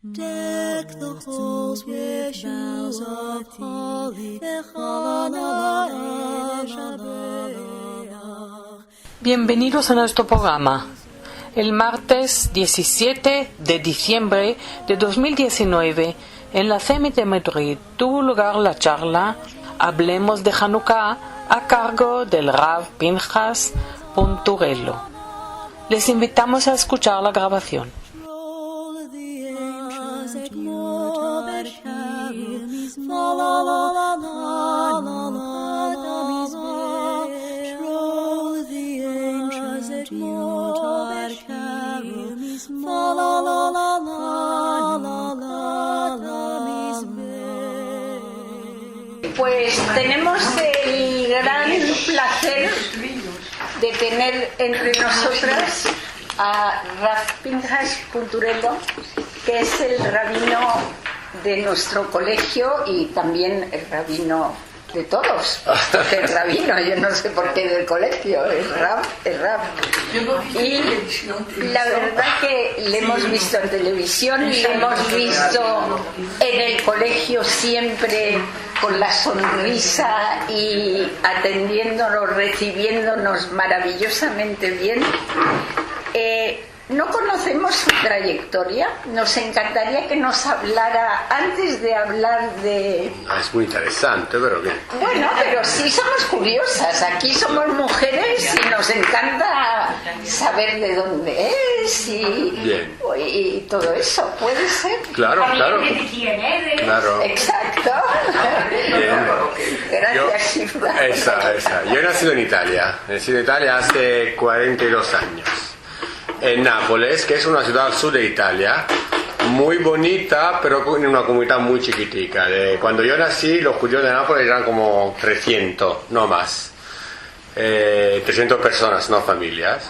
Deck the halls with boughs of holly. Bienvenidos a nuestro programa. El martes 17 de diciembre de 2019, en la CEMI de Madrid, tuvo lugar la charla Hablemos de Hanukkah a cargo del Rav Pinchas Punturello. Les invitamos a escuchar la grabación. Pues tenemos el gran placer de tener entre nosotras a Rav Pinchas Punturello, que es el rabino de nuestro colegio y también el rabino de todos. El rabino, yo no sé por qué del colegio, el Rav. Y la verdad que le hemos visto en televisión, le hemos visto en el colegio siempre con la sonrisa y atendiéndonos, recibiéndonos maravillosamente bien. No conocemos su trayectoria. Nos encantaría que nos hablara antes de hablar de... Es muy interesante, pero ¿qué? Bueno, pero sí somos curiosas. Aquí somos mujeres y nos encanta saber de dónde es y todo eso. ¿Puede ser? Claro. ¿Quién eres? Claro. Exacto. Bien. Gracias, Shifra. Esa. Yo he nacido en Italia. He nacido en Italia hace 42 años. En Nápoles, que es una ciudad al sur de Italia, muy bonita, pero con una comunidad muy chiquitica. Cuando yo nací, los judíos de Nápoles eran como 300, no más. 300 personas, no familias.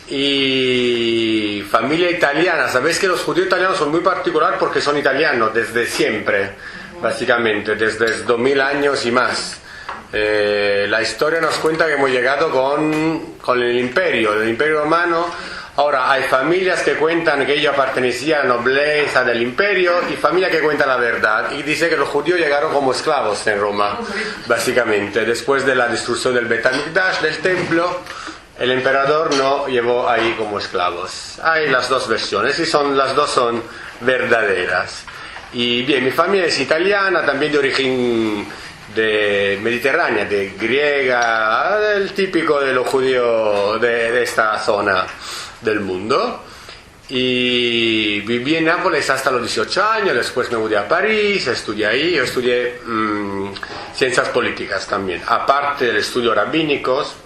Y familia italiana, sabéis que los judíos italianos son muy particulares porque son italianos desde siempre, básicamente, desde 2000 años y más. La historia nos cuenta que hemos llegado con el imperio romano. Ahora, hay familias que cuentan que ellos pertenecían a la nobleza del imperio y familias que cuentan la verdad. Y dice que los judíos llegaron como esclavos en Roma, básicamente. Después de la destrucción del Bet HaMikdash, del templo, el emperador no llevó ahí como esclavos. Hay las dos versiones y las dos son verdaderas. Y bien, mi familia es italiana, también de origen mediterránea, de griega, el típico de los judíos de esta zona del mundo. Y viví en Nápoles hasta los 18 años, después me mudé a París, estudié ahí. Yo estudié ciencias políticas también, aparte del estudio rabínicos.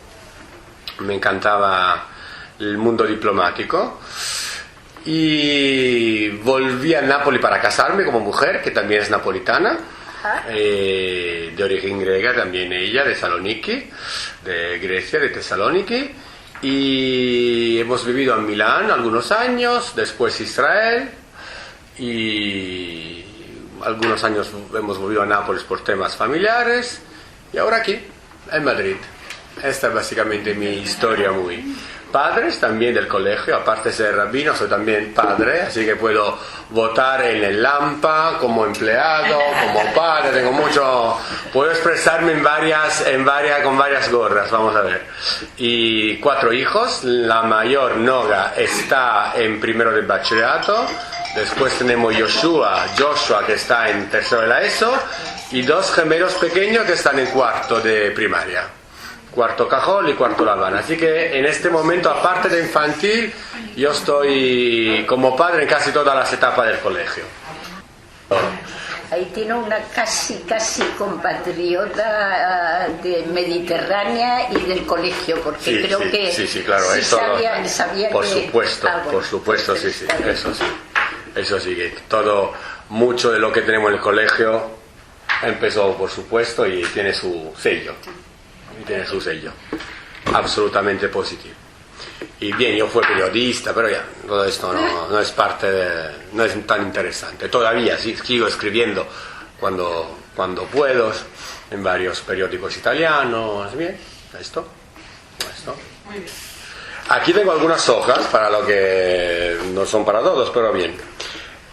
Me encantaba el mundo diplomático y volví a Nápoles para casarme como mujer, que también es napolitana. De origen griega también ella, de Saloniki, de Grecia, de Tesalóniki, y hemos vivido en Milán algunos años, después Israel, y algunos años hemos vivido en Nápoles por temas familiares, y ahora aquí, en Madrid. Esta es básicamente mi historia muy... Padres también del colegio, aparte de ser rabino, soy también padre, así que puedo votar en el Lampa como empleado, como padre, tengo mucho, puedo expresarme con varias gorras, vamos a ver. Y 4 hijos, la mayor, Noga, está en primero de bachillerato, después tenemos Joshua, que está en tercero de la ESO, y 2 gemelos pequeños que están en cuarto de primaria. Cuarto Cajol y cuarto La Habana. Así que en este momento, aparte de infantil, yo estoy como padre en casi todas las etapas del colegio. Ahí tiene una casi compatriota de Mediterránea y del colegio, porque creo que sí, claro, sí eso sabía por que... supuesto, sí, eso sí, que mucho de lo que tenemos en el colegio empezó, por supuesto, y tiene su sello. Absolutamente positivo. Y bien, yo fui periodista, pero ya, todo esto no es no es tan interesante. Todavía sigo escribiendo cuando puedo, en varios periódicos italianos. Bien, esto. Muy bien. Aquí tengo algunas hojas, para lo que no son para todos, pero bien.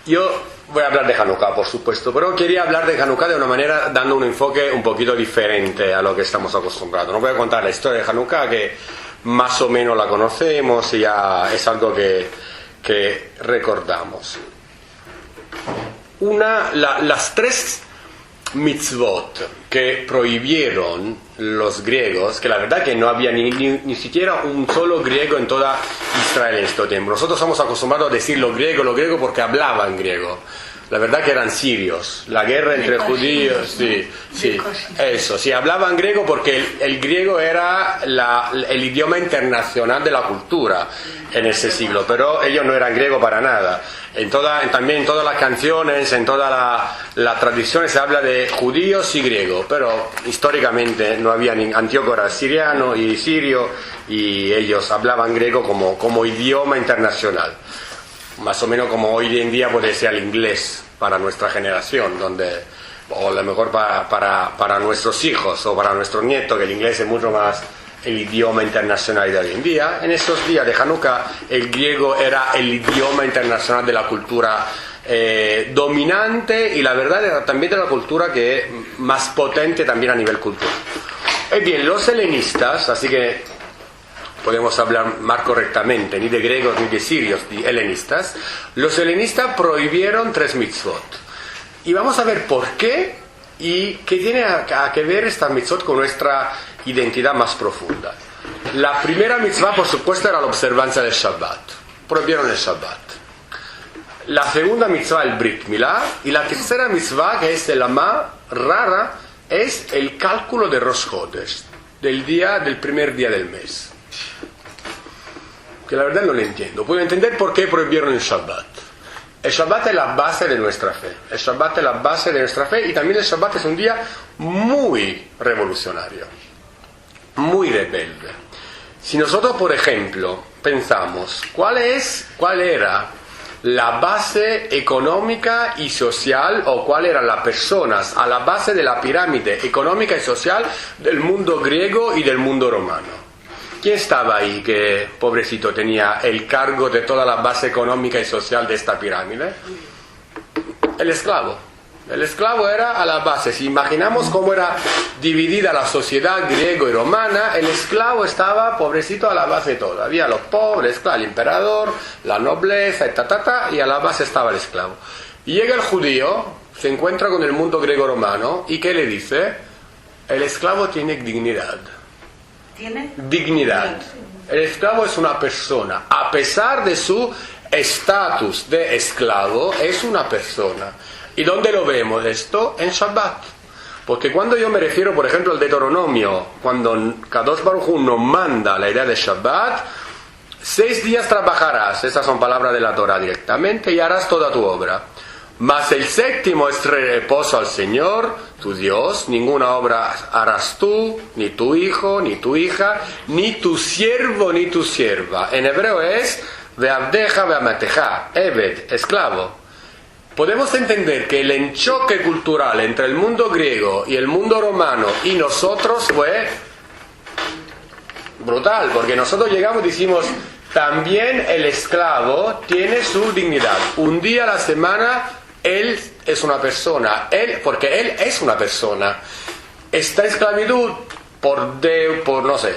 Yo voy a hablar de Hanukkah, por supuesto, pero quería hablar de Hanukkah de una manera dando un enfoque un poquito diferente a lo que estamos acostumbrados. No voy a contar la historia de Hanukkah, que más o menos la conocemos y ya es algo que recordamos. Las tres mitzvot que prohibieron los griegos, que la verdad que no había ni siquiera un solo griego en toda Israel en este tiempo. Nosotros estamos acostumbrados a decir lo griego porque hablaban griego. La verdad que eran sirios. La guerra entre judíos, sí, eso, sí, hablaban griego porque el griego era el idioma internacional de la cultura en ese siglo, pero ellos no eran griegos para nada. También en todas las canciones, en todas las tradiciones se habla de judíos y griegos, pero históricamente no había Antíoco era siriano y sirio y ellos hablaban griego como idioma internacional. Más o menos como hoy en día puede ser el inglés para nuestra generación, o a lo mejor para nuestros hijos o para nuestros nietos, que el inglés es mucho más el idioma internacional de hoy en día. En esos días de Hanukkah el griego era el idioma internacional de la cultura dominante y la verdad era también de la cultura que más potente también a nivel cultural. Bien, los helenistas, así que podemos hablar más correctamente, ni de griegos ni de sirios, de helenistas. Los helenistas prohibieron 3 mitzvot. Y vamos a ver por qué y qué tiene que ver esta mitzvot con nuestra identidad más profunda. La primera mitzvah, por supuesto, era la observancia del Shabbat. Prohibieron el Shabbat. La segunda mitzvah, el Brit Milá. Y la tercera mitzvah, que es la más rara, es el cálculo de Rosh Chodesh, del primer día del mes. Que la verdad no lo entiendo. Puedo entender por qué prohibieron el Shabbat. El Shabbat es la base de nuestra fe. El Shabbat es la base de nuestra fe y también el Shabbat es un día muy revolucionario, muy rebelde. Si nosotros, por ejemplo, pensamos cuál era la base económica y social o cuáles eran las personas a la base de la pirámide económica y social del mundo griego y del mundo romano. ¿Quién estaba ahí que, pobrecito, tenía el cargo de toda la base económica y social de esta pirámide? El esclavo. El esclavo era a la base. Si imaginamos cómo era dividida la sociedad griego y romana, el esclavo estaba, pobrecito, a la base de todo. Había los pobres, el emperador, la nobleza, y a la base estaba el esclavo. Y llega el judío, se encuentra con el mundo griego-romano, ¿y qué le dice? El esclavo tiene dignidad. ¿Tiene? Dignidad. El esclavo es una persona. A pesar de su estatus de esclavo, es una persona. ¿Y dónde lo vemos esto? En Shabbat. Porque cuando yo me refiero, por ejemplo, al Deuteronomio, cuando Kadosh Baruj Hu nos manda la idea de Shabbat, 6 días trabajarás, esas son palabras de la Torah directamente, y harás toda tu obra. Mas el 7º es reposo al Señor, tu Dios, ninguna obra harás tú, ni tu hijo, ni tu hija, ni tu siervo, ni tu sierva. En hebreo es ve'avdeja ve'amateja, Eved, esclavo. Podemos entender que el enchoque cultural entre el mundo griego y el mundo romano y nosotros fue brutal, porque nosotros llegamos y decimos, también el esclavo tiene su dignidad. Un día a la semana él es una persona, porque él es una persona. Esta esclavitud por deudas,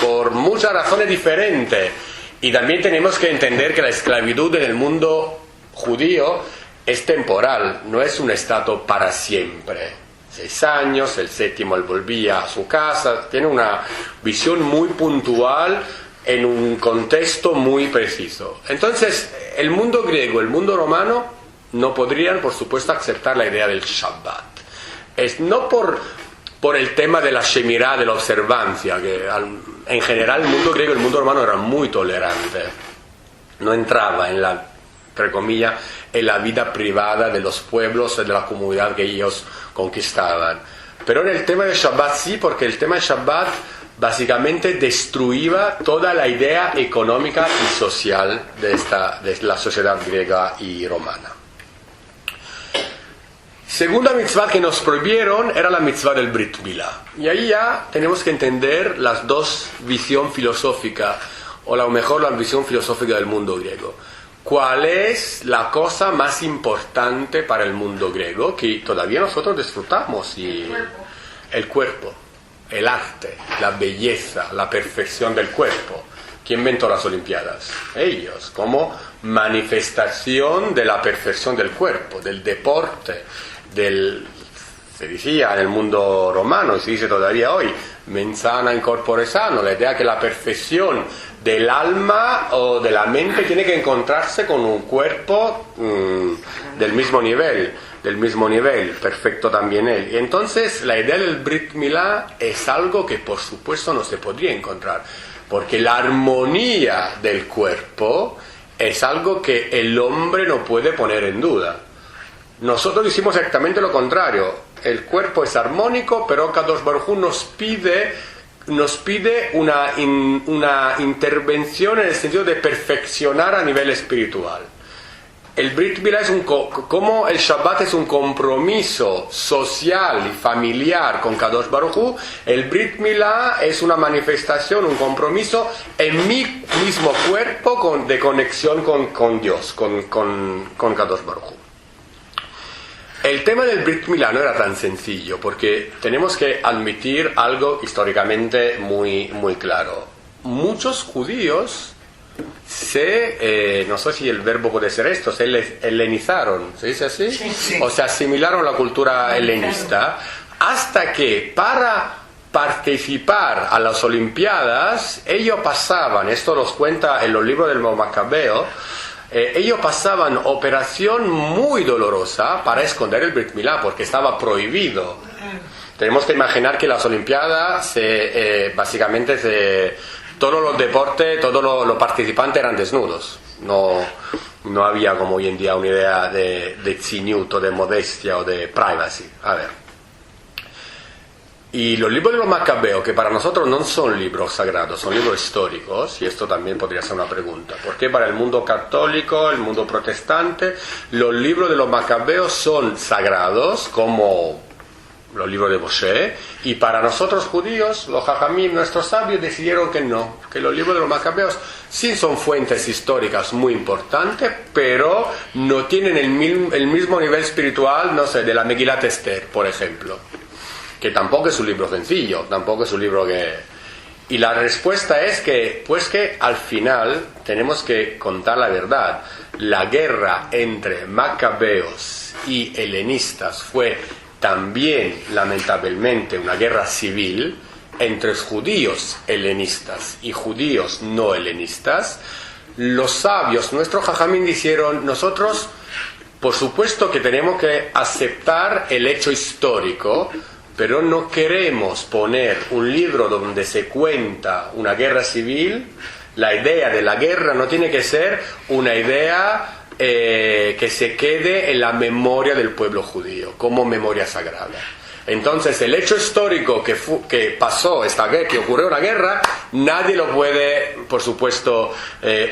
por muchas razones diferentes. Y también tenemos que entender que la esclavitud en el mundo judío es temporal, no es un estado para siempre. 6 años, el 7º él volvía a su casa. Tiene una visión muy puntual en un contexto muy preciso. Entonces, el mundo griego, el mundo romano, no podrían, por supuesto, aceptar la idea del Shabbat. Es no por el tema de la Shemirá, de la observancia, que en general el mundo griego y el mundo romano eran muy tolerantes. No entraba entre comillas, en la vida privada de los pueblos y de la comunidad que ellos conquistaban. Pero en el tema del Shabbat sí, porque el tema del Shabbat básicamente destruía toda la idea económica y social de la sociedad griega y romana. Segunda mitzvah que nos prohibieron era la mitzvah del Brit Milá. Y ahí ya tenemos que entender las 2 visiones filosóficas, o a lo mejor la visión filosófica del mundo griego. Cuando el mundo griego, el mundo romano, el mundo romano era muy tolerante. No entraba en la entre comillas, en la vida privada de los pueblos y de la comunidad que ellos conquistaban. Pero en el tema del Shabbat sí, porque el tema del Shabbat básicamente destruía toda la idea económica y social de la sociedad griega y romana. Segunda mitzvah que nos prohibieron era la mitzvah del Brit Milá. Y ahí ya tenemos que entender las 2 visiones filosóficas, ¿cuál es la cosa más importante para el mundo griego que todavía nosotros disfrutamos? Y el cuerpo, el arte, la belleza, la perfección del cuerpo. ¿Quién inventó las Olimpiadas? Ellos, como manifestación de la perfección del cuerpo, del deporte, se decía en el mundo romano, y se dice todavía hoy, mens sana in corpore sano, la idea que la perfección del alma o de la mente tiene que encontrarse con un cuerpo del mismo nivel, perfecto también él. Y entonces la idea del Brit Milá es algo que por supuesto no se podría encontrar, porque la armonía del cuerpo es algo que el hombre no puede poner en duda. Nosotros hicimos exactamente lo contrario. El cuerpo es armónico, pero Kadosh Baruj Hu nos pide una intervención en el sentido de perfeccionar a nivel espiritual. El Brit Milá como el Shabbat es un compromiso social y familiar con Kadosh Baruj Hu, el Brit Milá es una manifestación, un compromiso en mi mismo cuerpo de conexión con Dios, con Kadosh Baruj Hu. El tema del Brit Milá no era tan sencillo, porque tenemos que admitir algo históricamente muy, muy claro. Muchos judíos no sé si el verbo puede ser esto, se helenizaron, ¿se dice así? Sí. O se asimilaron a la cultura helenista, hasta que para participar a las Olimpiadas, ellos pasaban, esto los cuenta en los libros del Macabeo, ellos pasaban operación muy dolorosa para esconder el Brit Milá, porque estaba prohibido. Tenemos que imaginar que las Olimpiadas básicamente todos los deportes, todos los participantes eran desnudos. No había como hoy en día una idea de tziniut o de modestia o de privacy. A ver. Y los libros de los Macabeos, que para nosotros no son libros sagrados, son libros históricos, y esto también podría ser una pregunta. ¿Por qué para el mundo católico, el mundo protestante, los libros de los Macabeos son sagrados, como los libros de Moshe, y para nosotros judíos, los Jajamim, nuestros sabios, decidieron que no, que los libros de los Macabeos sí son fuentes históricas muy importantes, pero no tienen el mismo nivel espiritual, no sé, de la Megilat Esther, por ejemplo, que tampoco es un libro sencillo, tampoco es un libro que... Y la respuesta es que, pues que al final tenemos que contar la verdad. La guerra entre Macabeos y helenistas fue también, lamentablemente, una guerra civil entre judíos helenistas y judíos no helenistas. Los sabios, nuestros jajamín, dijeron, nosotros, por supuesto que tenemos que aceptar el hecho histórico, pero no queremos poner un libro donde se cuenta una guerra civil. La idea de la guerra no tiene que ser una idea que se quede en la memoria del pueblo judío, como memoria sagrada. Entonces, el hecho histórico que pasó esta guerra, que ocurrió una guerra, nadie lo puede, por supuesto,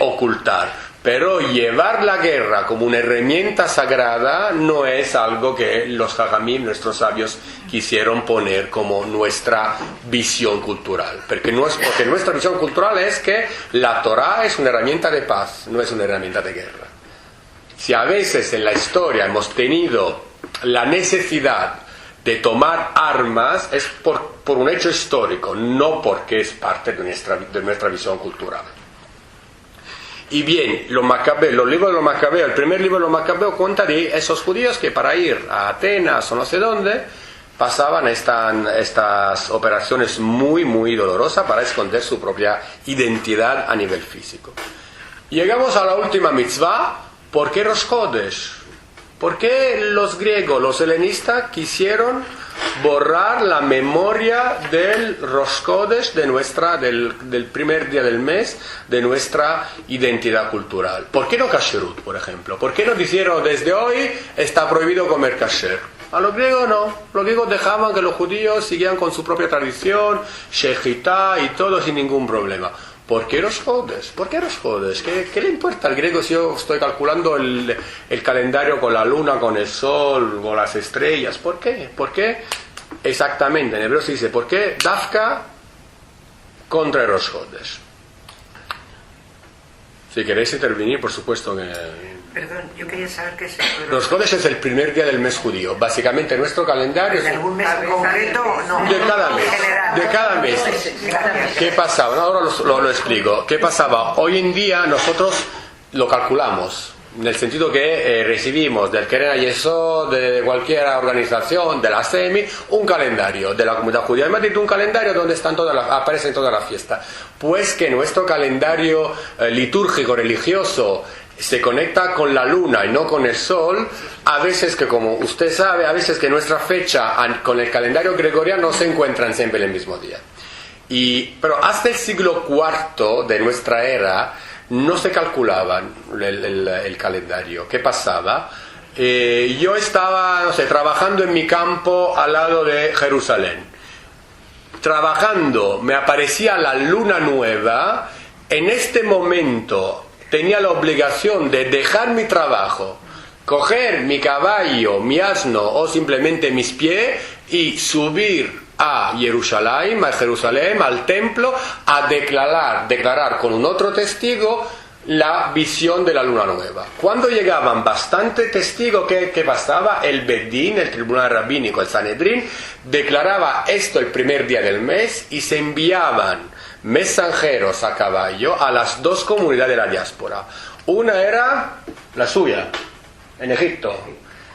ocultar. Pero llevar la guerra como una herramienta sagrada no es algo que los jajamim, nuestros sabios, quisieron poner como nuestra visión cultural. Porque nuestra visión cultural es que la Torá es una herramienta de paz, no es una herramienta de guerra. Si a veces en la historia hemos tenido la necesidad de tomar armas, es por un hecho histórico, no porque es parte de nuestra visión cultural. Y bien, los libros de los Macabeos, el primer libro de los Macabeos cuenta de esos judíos que para ir a Atenas o no sé dónde, pasaban estas operaciones muy, muy dolorosas para esconder su propia identidad a nivel físico. Llegamos a la última mitzvah. ¿Por qué Rosh Chodesh? ¿Por qué los griegos, los helenistas, quisieron borrar la memoria del Rosh Chodesh del primer día del mes, de nuestra identidad cultural? ¿Por qué no kasherut, por ejemplo? ¿Por qué no dijeron desde hoy está prohibido comer kasher? A los griegos no. Los griegos dejaban que los judíos siguieran con su propia tradición, shechitá y todo sin ningún problema. ¿Por qué Rosh Chodesh? ¿Por qué Rosh Chodesh? ¿Qué le importa al griego si yo estoy calculando el calendario con la luna, con el sol, con las estrellas? ¿Por qué? ¿Por qué? Exactamente, en hebreo se dice, ¿por qué Dafka contra Rosh Chodesh? Si queréis intervenir, por supuesto. Perdón, yo quería saber qué es esto. Rosh Chodesh es el primer día del mes judío. Básicamente nuestro calendario... ¿En algún mes concreto o no? De cada mes. De cada mes. ¿Qué pasaba? Ahora lo explico. ¿Qué pasaba? Hoy en día nosotros lo calculamos. En el sentido que recibimos del Keren Yesod, de cualquier organización, de la SEMI, un calendario de la comunidad judía de Madrid, un calendario donde aparecen todas las fiestas. Pues que nuestro calendario litúrgico, religioso, se conecta con la luna y no con el sol, a veces que, como usted sabe, a veces que nuestra fecha con el calendario gregoriano no se encuentran siempre el mismo día. Pero hasta el siglo IV de nuestra era, no se calculaba el calendario. ¿Qué pasaba? Yo estaba, no sé, trabajando en mi campo al lado de Jerusalén. Trabajando, me aparecía la luna nueva. En este momento tenía la obligación de dejar mi trabajo, coger mi caballo, mi asno o simplemente mis pies y subir a Jerusalén, al templo, a declarar con un otro testigo la visión de la luna nueva. Cuando llegaban bastantes testigos, ¿qué pasaba? El Bedín, el tribunal rabínico, el Sanedrín, declaraba esto el primer día del mes y se enviaban mensajeros a caballo a las dos comunidades de la diáspora. Una era la suya, en Egipto.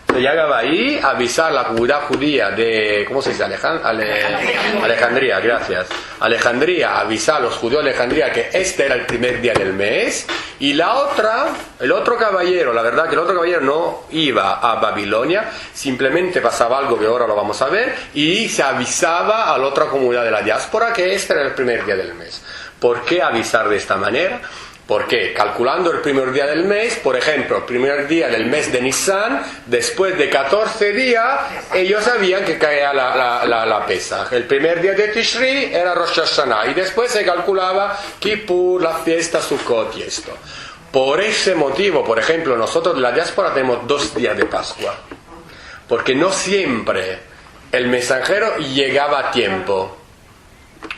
Se llegaba ahí a avisar a la comunidad judía de, ¿cómo se dice? Alejandría, gracias. Alejandría, avisar a los judíos de Alejandría que este era el primer día del mes. Y la otra, el otro caballero, la verdad que el otro caballero no iba a Babilonia, simplemente pasaba algo que ahora lo vamos a ver, y se avisaba a la otra comunidad de la diáspora que este era el primer día del mes. ¿Por qué avisar de esta manera? Porque calculando el primer día del mes, por ejemplo, el primer día del mes de Nisan, después de 14 días, ellos sabían que caía la Pesaj. El primer día de Tishri era Rosh Hashanah y después se calculaba Kippur, la fiesta, Sukkot y esto. Por ese motivo, por ejemplo, nosotros en la diáspora tenemos 2 días de Pascua. Porque no siempre el mensajero llegaba a tiempo.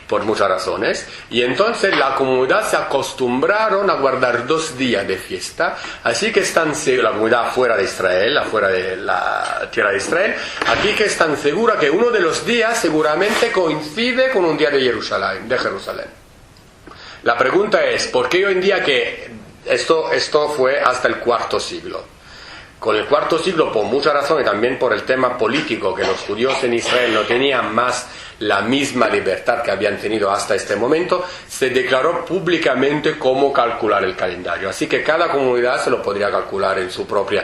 Por muchas razones, y entonces la comunidad se acostumbraron a guardar 2 días de fiesta, así que están la comunidad fuera de Israel, afuera de la tierra de Israel, aquí que están seguras que uno de los días seguramente coincide con un día de Jerusalén. La pregunta es, ¿por qué hoy en día que esto fue hasta el IV siglo? Con el IV siglo, por muchas razones, también por el tema político, que los judíos en Israel no tenían más la misma libertad que habían tenido hasta este momento, se declaró públicamente cómo calcular el calendario. Así que cada comunidad se lo podría calcular en su propia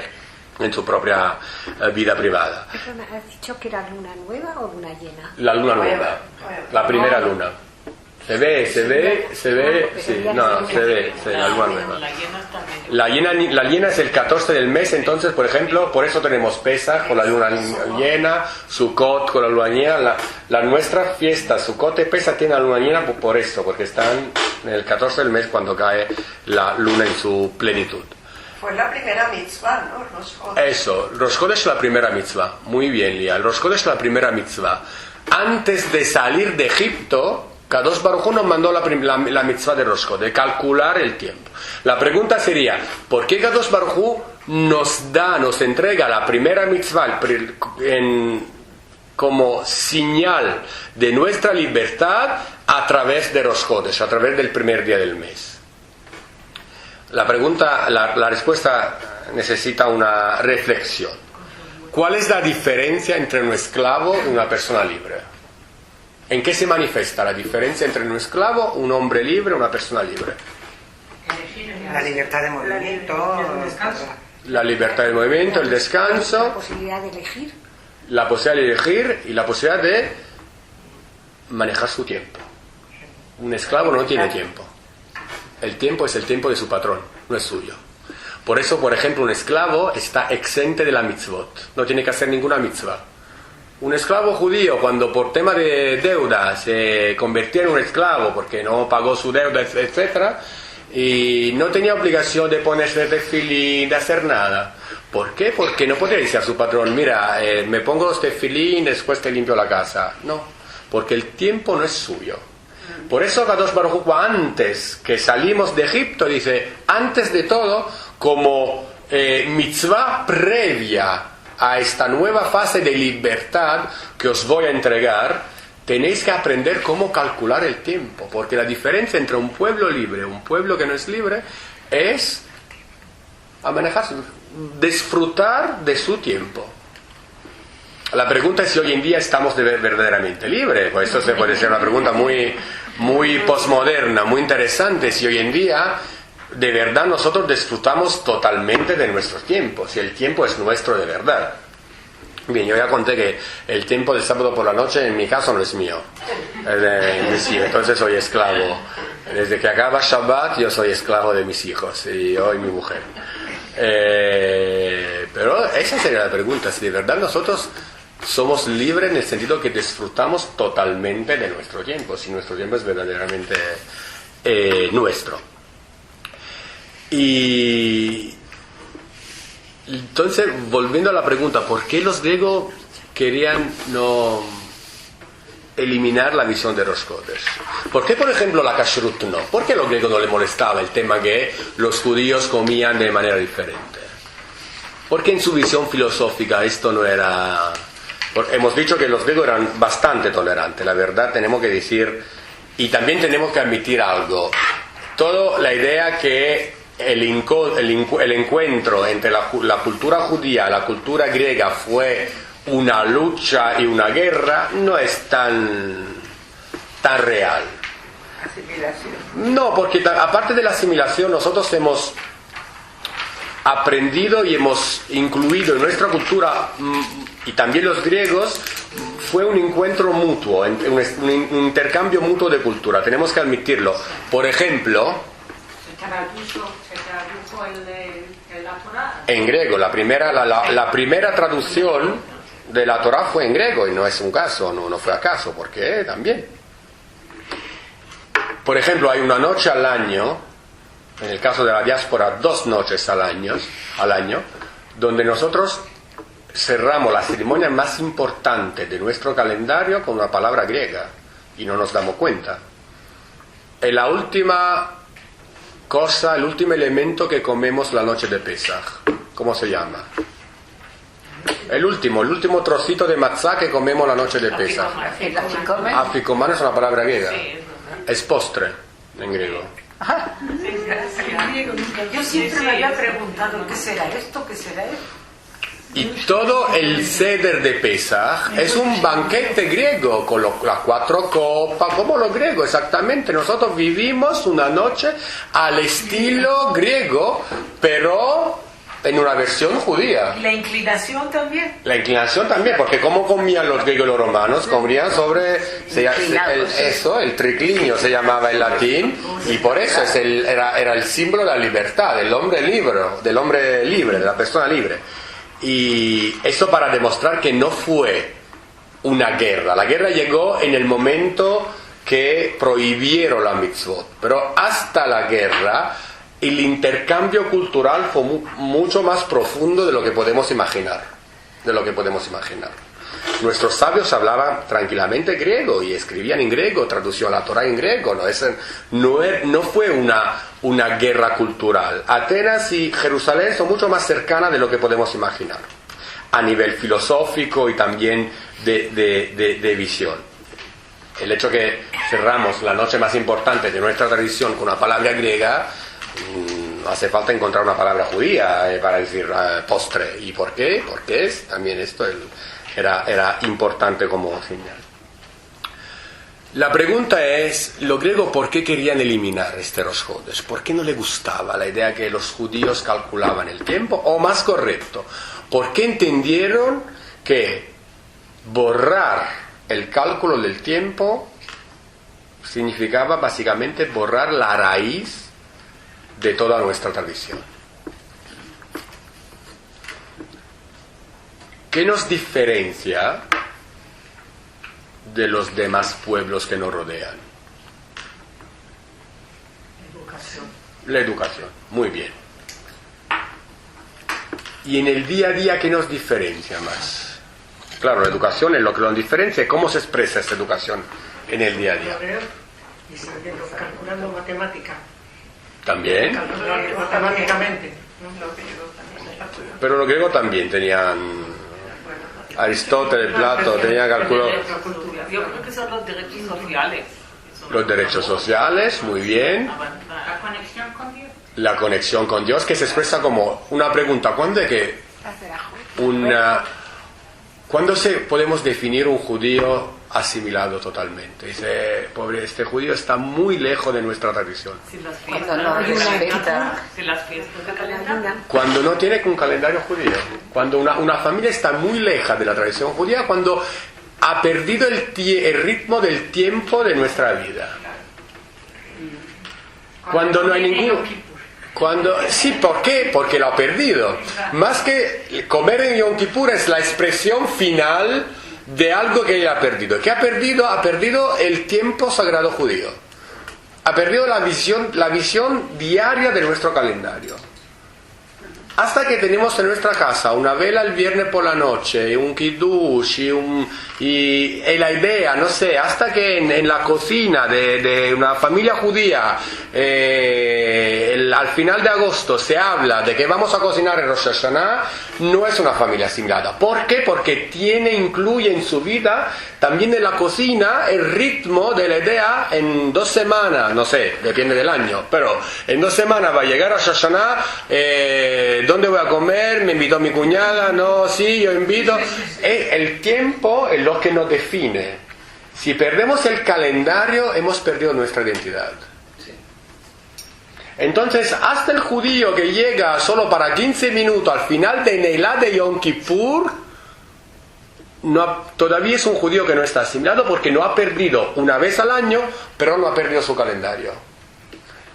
vida privada. ¿Has dicho que era luna nueva o luna llena? La luna nueva, la primera luna. Se ve, sí, no, se ve, la luna nueva. La llena es el 14 del mes, entonces, por ejemplo, por eso tenemos Pesaj con la luna llena, Sukkot con la luna llena. La nuestra fiesta, Sukkot y Pesaj, tiene la luna llena por esto, porque están en el 14 del mes cuando cae la luna en su plenitud. Fue la primera mitzvah, ¿no? Rosh Chodesh. Eso, Rosh Chodesh es la primera mitzvah. Muy bien, Lía. El Rosh Chodesh es la primera mitzvah. Antes de salir de Egipto, Kadosh Baruj Hu nos mandó la mitzvah de Rosh Chodesh, de calcular el tiempo. La pregunta sería, ¿por qué Kadosh Baruj Hu nos entrega la primera mitzvah como señal de nuestra libertad a través de Rosh Chodesh, a través del primer día del mes? La respuesta necesita una reflexión. ¿Cuál es la diferencia entre un esclavo y una persona libre? ¿En qué se manifiesta la diferencia entre un esclavo, un hombre libre y una persona libre? La libertad de movimiento, la libertad de movimiento, el descanso, la posibilidad de elegir. La posibilidad de elegir y la posibilidad de manejar su tiempo. Un esclavo no tiene tiempo. El tiempo es el tiempo de su patrón, no es suyo. Por eso, por ejemplo, un esclavo está exento de la mitzvot. No tiene que hacer ninguna mitzvah. Un esclavo judío, cuando por tema de deuda se convertía en un esclavo porque no pagó su deuda, etc., y no tenía obligación de ponerse tefilín, de hacer nada. ¿Por qué? Porque no podía decir a su patrón, mira, me pongo los tefilín, después te limpio la casa. No, porque el tiempo no es suyo. Por eso Kadosh Baruj Hu, antes que salimos de Egipto, dice, antes de todo, como mitzvah previa a esta nueva fase de libertad que os voy a entregar, tenéis que aprender cómo calcular el tiempo, porque la diferencia entre un pueblo libre y un pueblo que no es libre es a manejarse, disfrutar de su tiempo. La pregunta es si hoy en día estamos verdaderamente libres. Pues esto se puede ser una pregunta muy postmoderna, muy interesante, si hoy en día de verdad nosotros disfrutamos totalmente de nuestro tiempo, si el tiempo es nuestro de verdad. Bien, yo ya conté que el tiempo del sábado por la noche en mi caso no es mío, es de mis hijos, entonces soy esclavo. Desde que acaba Shabbat yo soy esclavo de mis hijos y yo y mi mujer. Pero esa sería la pregunta, si de verdad nosotros somos libres en el sentido que disfrutamos totalmente de nuestro tiempo, si nuestro tiempo es verdaderamente nuestro. Y entonces, volviendo a la pregunta, ¿por qué los griegos querían no eliminar la visión de Rosh Chodesh? ¿Por qué, por ejemplo, la kashrut no? ¿Por qué a los griegos no les molestaba el tema que los judíos comían de manera diferente? Porque en su visión filosófica esto no era... Hemos dicho que los griegos eran bastante tolerantes, la verdad tenemos que decir, y también tenemos que admitir algo. Toda la idea que el encuentro entre la cultura judía y la cultura griega fue una lucha y una guerra no es tan real. ¿Asimilación? No, porque aparte de la asimilación nosotros hemos aprendido y hemos incluido en nuestra cultura, y también los griegos, fue un encuentro mutuo, un intercambio mutuo de cultura, tenemos que admitirlo. Por ejemplo, ¿se tradujo en la Torá? En griego, la primera traducción de la Torá fue en griego, y no es un caso, no fue acaso, porque también. Por ejemplo, hay una noche al año, en el caso de la diáspora, 2 noches al año, donde nosotros cerramos la ceremonia más importante de nuestro calendario con una palabra griega, y no nos damos cuenta. Es la última cosa, el último elemento que comemos la noche de Pesaj. ¿Cómo se llama? El último trocito de matzá que comemos la noche de Pesaj. Afikoman es una palabra griega. Es postre en griego. Yo siempre me había preguntado ¿qué será esto? ¿Qué será esto? Y todo el seder de Pesaj es un banquete griego con las 4 copas, como los griegos, exactamente. Nosotros vivimos una noche al estilo griego, pero en una versión judía. ¿Y la inclinación también? La inclinación también, porque ¿cómo comían los griegos y los romanos? Comían sobre el triclinio se llamaba en latín, y por eso era el símbolo de la libertad, del hombre libre, de la persona libre. Y eso para demostrar que no fue una guerra. La guerra llegó en el momento que prohibieron la mitzvot, pero hasta la guerra el intercambio cultural fue mucho más profundo de lo que podemos imaginar. Nuestros sabios hablaban tranquilamente griego y escribían en griego, traducían la Torá en griego. No fue una guerra cultural. Atenas y Jerusalén son mucho más cercanas de lo que podemos imaginar, a nivel filosófico y también de visión. El hecho que cerramos la noche más importante de nuestra tradición con una palabra griega, hace falta encontrar una palabra judía para decir postre. ¿Y por qué? Porque también esto era importante como señal. La pregunta es, los griegos, ¿por qué querían eliminar este Rosh Chodesh? ¿Por qué no les gustaba la idea que los judíos calculaban el tiempo? O más correcto, ¿por qué entendieron que borrar el cálculo del tiempo significaba básicamente borrar la raíz de toda nuestra tradición? ¿Qué nos diferencia de los demás pueblos que nos rodean? La educación, muy bien. Y en el día a día, ¿qué nos diferencia más? Claro, la educación es lo que nos diferencia. ¿Cómo se expresa esta educación en el día a día? Y siguiendo, calculando matemática. También. Calculando matemáticamente. Pero los griegos también tenían. Aristóteles, Plato, tenían cálculo. Yo creo que son los derechos sociales. Los derechos sociales, muy bien. La conexión con Dios. La conexión con Dios, que se expresa como una pregunta. ¿Cuándo podemos definir un judío asimilado totalmente? Dice, pobre, este judío está muy lejos de nuestra tradición. Sin las fiestas. No hay una fecha. Sin las fiestas de calendario. Cuando no tiene un calendario judío. Cuando una familia está muy lejos de la tradición judía, cuando ha perdido el ritmo del tiempo de nuestra vida. Cuando no hay ningún... Sí, ¿por qué? Porque lo ha perdido. Más que comer en Yom Kippur es la expresión final de algo que ella ha perdido. ¿Qué ha perdido? Ha perdido el tiempo sagrado judío. Ha perdido la visión diaria de nuestro calendario. Hasta que tenemos en nuestra casa una vela el viernes por la noche, un kiddush y la idea, no sé, hasta que en la cocina de una familia judía al final de agosto se habla de que vamos a cocinar en Rosh Hashanah, no es una familia asimilada. ¿Por qué? Porque incluye en su vida también en la cocina el ritmo de la idea. En 2 semanas, no sé, depende del año, pero en 2 semanas va a llegar a Rosh Hashanah. ¿Dónde voy a comer? ¿Me invitó mi cuñada? No, sí, yo invito. El tiempo es lo que nos define. Si perdemos el calendario, hemos perdido nuestra identidad. Entonces, hasta el judío que llega solo para 15 minutos al final de Neilá de Yom Kippur, todavía es un judío que no está asimilado porque no ha perdido una vez al año, pero no ha perdido su calendario.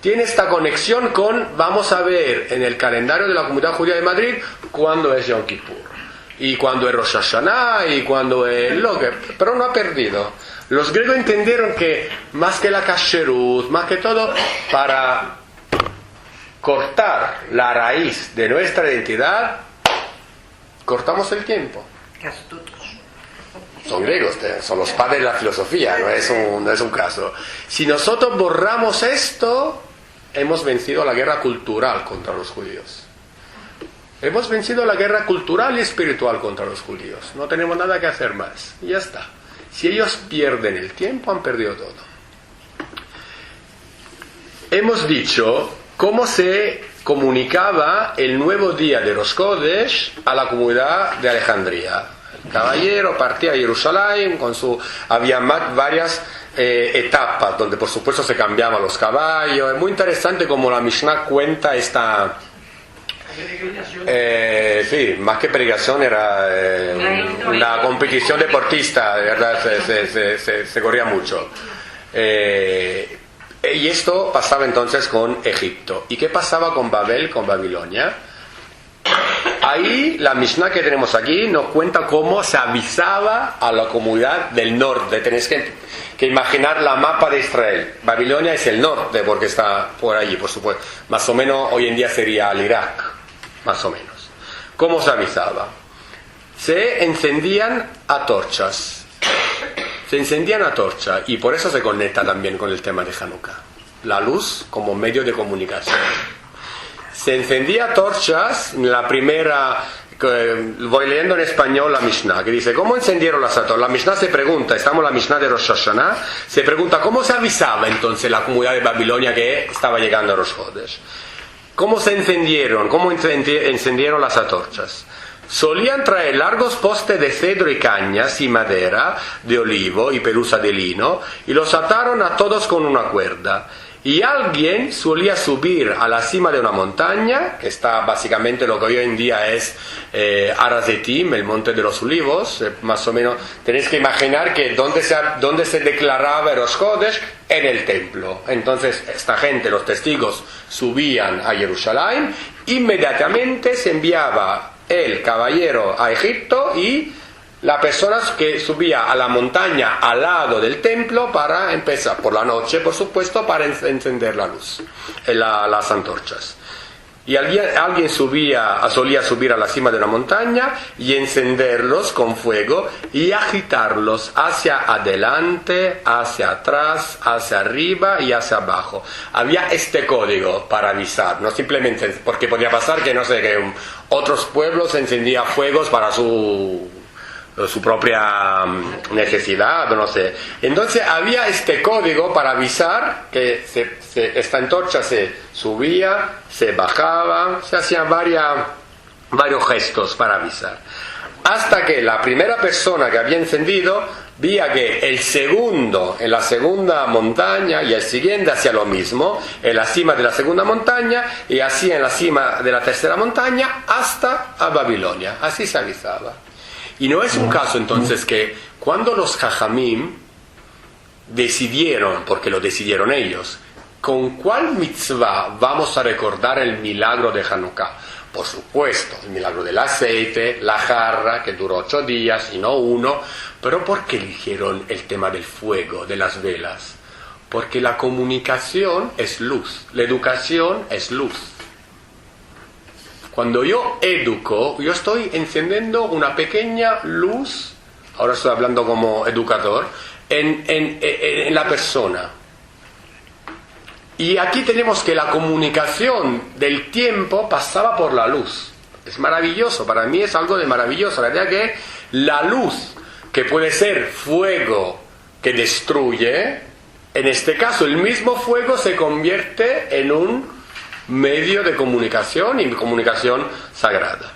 Tiene esta conexión con, vamos a ver en el calendario de la Comunidad Judía de Madrid, cuándo es Yom Kippur, y cuándo es Rosh Hashanah, y cuándo es pero no ha perdido. Los griegos entendieron que, más que la kasherut, más que todo, para cortar la raíz de nuestra identidad, cortamos el tiempo. Qué astutos. Son griegos, son los padres de la filosofía, no es un caso. Si nosotros borramos esto, hemos vencido la guerra cultural contra los judíos. Hemos vencido la guerra cultural y espiritual contra los judíos. No tenemos nada que hacer más. Y ya está. Si ellos pierden el tiempo, han perdido todo. Hemos dicho cómo se comunicaba el nuevo día de Rosh Chodesh a la comunidad de Alejandría. El caballero partía a Jerusalén había varias etapas donde por supuesto se cambiaban los caballos. Es muy interesante como la Mishnah cuenta esta sí, más que peregrinación era una competición deportista, de verdad, se corría mucho. Y esto pasaba entonces con Egipto. ¿Y qué pasaba con Babel, con Babilonia? Ahí la Mishnah que tenemos aquí nos cuenta cómo se avisaba a la comunidad del norte. Tenéis que imaginar la mapa de Israel. Babilonia es el norte porque está por allí, por supuesto. Más o menos hoy en día sería el Irak, más o menos. ¿Cómo se avisaba? Se encendían antorchas. Se encendían antorchas y por eso se conecta también con el tema de Hanukkah. La luz como medio de comunicación. Se encendía antorchas, la primera, voy leyendo en español la Mishnah, que dice, ¿cómo encendieron las antorchas? La Mishnah se pregunta, estamos en la Mishnah de Rosh Hashanah, se pregunta, ¿cómo se avisaba entonces la comunidad de Babilonia que estaba llegando a Rosh Chodesh? ¿Cómo se encendieron? ¿Cómo encendieron las antorchas? Solían traer largos postes de cedro y cañas y madera de olivo y pelusa de lino y los ataron a todos con una cuerda. Y alguien solía subir a la cima de una montaña, que está básicamente lo que hoy en día es Arazetim, el monte de los olivos, más o menos. Tenéis que imaginar que donde se declaraba Rosh Chodesh, en el templo. Entonces esta gente, los testigos, subían a Jerusalén, inmediatamente se enviaba el caballero a Egipto y la persona que subía a la montaña al lado del templo para empezar, por la noche por supuesto, para encender la luz, las antorchas. Y alguien solía subir a la cima de una montaña y encenderlos con fuego y agitarlos hacia adelante, hacia atrás, hacia arriba y hacia abajo. Había este código para avisar, no simplemente porque podía pasar que, no sé, que otros pueblos encendían fuegos para su propia necesidad, no sé. Entonces había este código para avisar que esta antorcha se subía, se bajaba, se hacían varios gestos para avisar. Hasta que la primera persona que había encendido veía que el segundo en la segunda montaña y el siguiente hacía lo mismo, en la cima de la segunda montaña y así en la cima de la tercera montaña hasta a Babilonia. Así se avisaba. Y no es un caso entonces que cuando los Jajamim decidieron, porque lo decidieron ellos, ¿con cuál mitzvah vamos a recordar el milagro de Hanukkah? Por supuesto, el milagro del aceite, la jarra, que duró 8 días y no 1, pero ¿por qué eligieron el tema del fuego, de las velas? Porque la comunicación es luz, la educación es luz. Cuando yo educo, yo estoy encendiendo una pequeña luz, ahora estoy hablando como educador, en la persona. Y aquí tenemos que la comunicación del tiempo pasaba por la luz. Es maravilloso, para mí es algo de maravilloso. La idea que la luz, que puede ser fuego que destruye, en este caso el mismo fuego se convierte en un medio de comunicación y comunicación sagrada.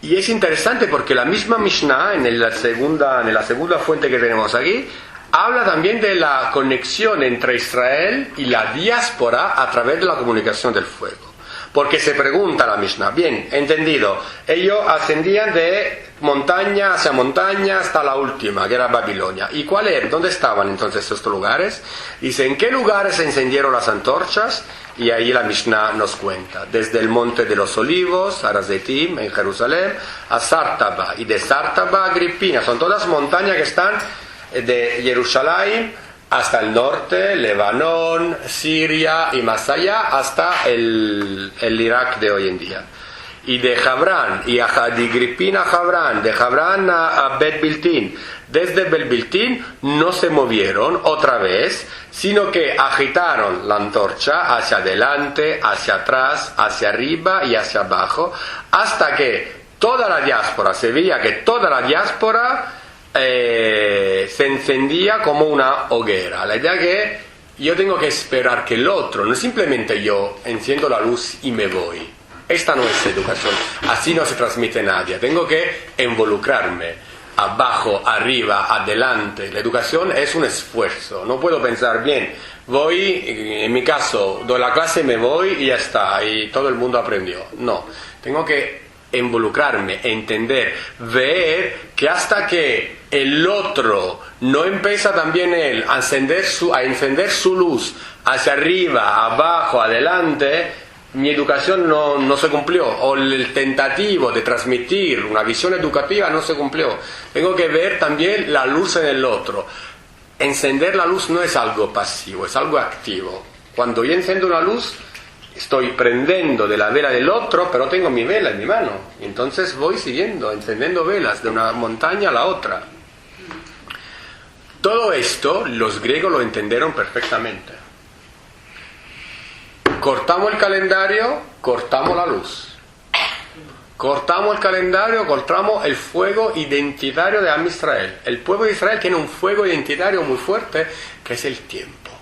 Y es interesante porque la misma Mishnah, en la segunda fuente que tenemos aquí, habla también de la conexión entre Israel y la diáspora a través de la comunicación del fuego. Porque se pregunta la Mishnah, bien, entendido, ellos ascendían de montaña hacia montaña hasta la última, que era Babilonia. ¿Y cuál era? ¿Dónde estaban entonces estos lugares? Dice, ¿en qué lugares se encendieron las antorchas? Y ahí la Mishnah nos cuenta, desde el Monte de los Olivos, Har Hazetim, en Jerusalén, a Sartaba, y de Sartaba a Agripina. Son todas montañas que están de Jerusalén hasta el norte, Lebanón, Siria y más allá, hasta el Irak de hoy en día. Y de Jabrán, y de Agripina a Jabrán, de Jabrán a Bet Biltín. Desde Bet Biltín no se movieron otra vez, sino que agitaron la antorcha hacia adelante, hacia atrás, hacia arriba y hacia abajo, hasta que toda la diáspora, se veía que toda la diáspora se encendía como una hoguera. La idea que yo tengo que esperar que el otro, no simplemente yo enciendo la luz y me voy. Esta no es educación, así no se transmite nadie. Tengo que involucrarme, abajo, arriba, adelante. La educación es un esfuerzo. No puedo pensar, bien, voy, en mi caso, doy la clase, me voy y ya está, y todo el mundo aprendió. No, tengo que involucrarme, entender, ver que hasta que el otro no empieza también él a encender su luz hacia arriba, abajo, adelante, mi educación no se cumplió, o el tentativo de transmitir una visión educativa no se cumplió. Tengo que ver también la luz en el otro. Encender la luz no es algo pasivo, es algo activo. Cuando yo enciendo una luz, estoy prendiendo de la vela del otro, pero tengo mi vela en mi mano. Y entonces voy siguiendo, encendiendo velas de una montaña a la otra. Todo esto los griegos lo entendieron perfectamente. Cortamos el calendario, cortamos la luz. Cortamos el calendario, cortamos el fuego identitario de Am Israel. El pueblo de Israel tiene un fuego identitario muy fuerte, que es el tiempo.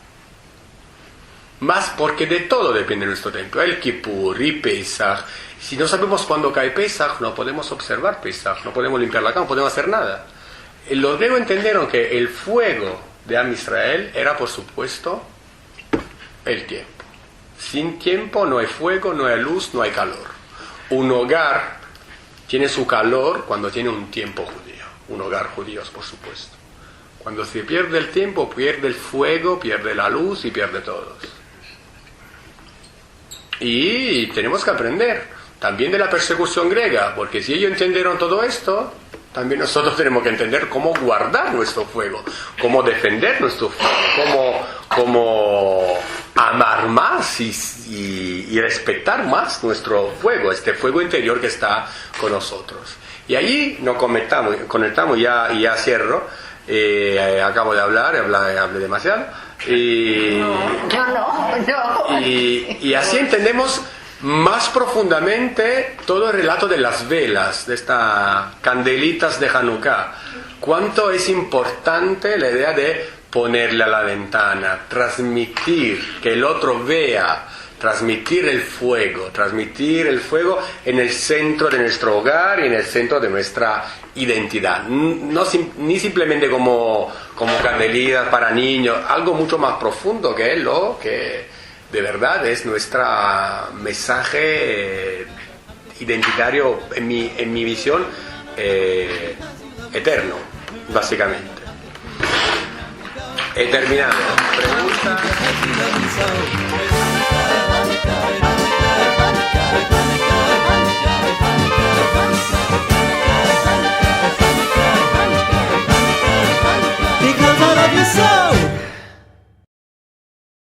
Más porque de todo depende nuestro tiempo. El Kippur y Pesach. Si no sabemos cuándo cae Pesach, no podemos observar Pesach, no podemos limpiar la cama, no podemos hacer nada. Los griegos entendieron que el fuego de Am Israel era, por supuesto, el tiempo. Sin tiempo no hay fuego, no hay luz, no hay calor. Un hogar tiene su calor cuando tiene un tiempo judío. Un hogar judío, por supuesto. Cuando se pierde el tiempo, pierde el fuego, pierde la luz y pierde todos. Y tenemos que aprender también de la persecución griega, porque si ellos entendieron todo esto, también nosotros tenemos que entender cómo guardar nuestro fuego, cómo defender nuestro fuego, cómo amar más y respetar más nuestro fuego, este fuego interior que está con nosotros. Y allí nos conectamos ya, y ya cierro. Acabo de hablé demasiado. Y así entendemos más profundamente todo el relato de las velas, de estas candelitas de Hanukkah. Cuánto es importante la idea de ponerle a la ventana, transmitir, que el otro vea, transmitir el fuego en el centro de nuestro hogar y en el centro de nuestra identidad. Ni simplemente como candelitas para niños, algo mucho más profundo que es lo que de verdad es nuestro mensaje identitario, en mi visión, eterno, básicamente. He terminado. Preguntas.